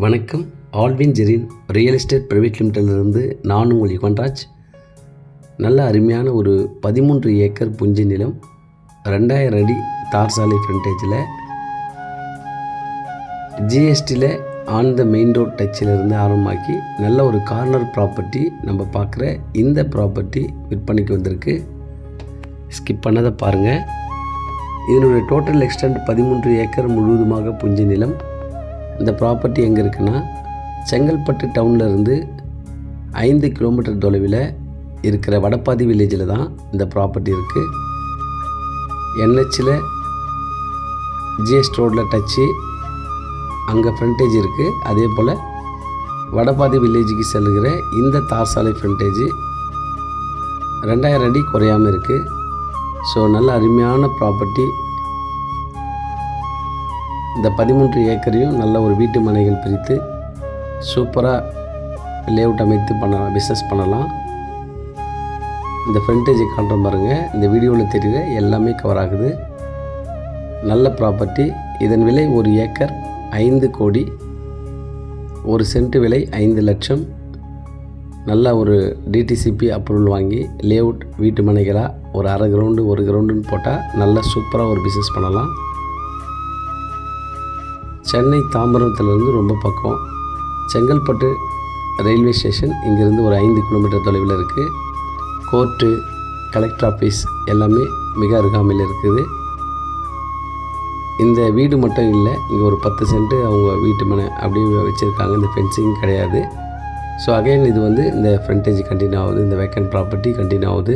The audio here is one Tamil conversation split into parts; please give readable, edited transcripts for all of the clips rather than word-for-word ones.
வணக்கம். Alvin Jerin real estate private லிமிட்டடிலிருந்து நான் உங்கள் யுவன்ராஜ். நல்ல அருமையான ஒரு 13 ஏக்கர் புஞ்சை நிலம், 2000 அடி தார் சாலை ஃப்ரண்டேஜில், ஜிஎஸ்டியில் ஆன் த மெயின் ரோட் டச்சிலிருந்து ஆரம்பமாக்கி நல்ல ஒரு கார்னர் ப்ராப்பர்ட்டி நம்ம பார்க்குற இந்த ப்ராப்பர்ட்டி விற்பனைக்கு வந்திருக்கு. ஸ்கிப் பண்ணதை பாருங்கள். இதனுடைய டோட்டல் எக்ஸ்டெண்ட் 13 ஏக்கர் முழுவதுமாக புஞ்சை நிலம். இந்த ப்ராப்பர்ட்டி எங்கே இருக்குன்னா, செங்கல்பட்டு டவுன்லேருந்து 5 கிலோமீட்டர் தொலைவில் இருக்கிற வடப்பாதி வில்லேஜில் தான் இந்த ப்ராப்பர்ட்டி இருக்குது. என்ஹெச்சில் ஜிஎஸ்டி ரோடில் டச்சு, அங்கே ஃப்ரண்டேஜ் இருக்குது. அதே போல் வடப்பாதி வில்லேஜுக்கு செல்கிற இந்த தார் சாலை ஃப்ரண்டேஜ் 2000 அடி குறையாமல் இருக்குது. ஸோ நல்ல அருமையான ப்ராப்பர்ட்டி. இந்த 13 ஏக்கரையும் நல்ல ஒரு வீட்டு மனைகள் பிரித்து சூப்பராக லேஅவுட் அமைத்து பண்ணலாம், பிஸ்னஸ் பண்ணலாம். இந்த ஃப்ரண்டேஜை காட்டுற பாருங்கள். இந்த வீடியோவில் தெரிகிற எல்லாமே கவர் ஆகுது. நல்ல ப்ராப்பர்ட்டி. இதன் விலை 1 ஏக்கர் 5 கோடி, 1 சென்ட் விலை 5 லட்சம். நல்ல ஒரு டிடிசிபி அப்ரூவல் வாங்கி லேஅவுட் வீட்டு மனைகளாக ஒரு அரை கிரவுண்டு 1 கிரவுண்டுன்னு போட்டால் நல்லா சூப்பராக ஒரு பிஸ்னஸ் பண்ணலாம். சென்னை தாம்பரத்திலிருந்து ரொம்ப பக்கம். செங்கல்பட்டு ரயில்வே ஸ்டேஷன் இங்கேருந்து ஒரு 5 கிலோமீட்டர் தொலைவில் இருக்குது. கோர்ட்டு, கலெக்டர் ஆஃபீஸ் எல்லாமே மிக அருகாமையில் இருக்குது. இந்த வீடு மட்டும் இல்லை, இங்கே ஒரு 10 சென்ட்டு அவங்க வீட்டு மனை அப்படியே வச்சுருக்காங்க. இந்த ஃபென்சிங் கிடையாது. ஸோ அகைன் இது இந்த ஃப்ரண்டேஜ் கண்டினியூ ஆகுது. இந்த வேக்கன்ட் ப்ராப்பர்ட்டி கண்டினியூ ஆகுது.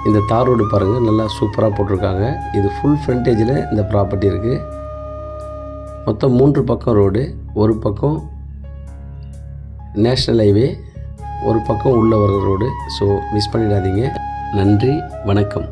இந்த தார் ரோடு பாருங்கள், நல்லா சூப்பராக போட்டிருக்காங்க. இது ஃபுல் ஃப்ரண்டேஜில் இந்த ப்ராப்பர்ட்டி இருக்குது. மொத்தம் 3 பக்கம் ரோடு. ஒரு பக்கம் நேஷ்னல் ஹைவே, ஒரு பக்கம் உள்ளே வர ரோடு. ஸோ மிஸ் பண்ணிடாதீங்க. நன்றி, வணக்கம்.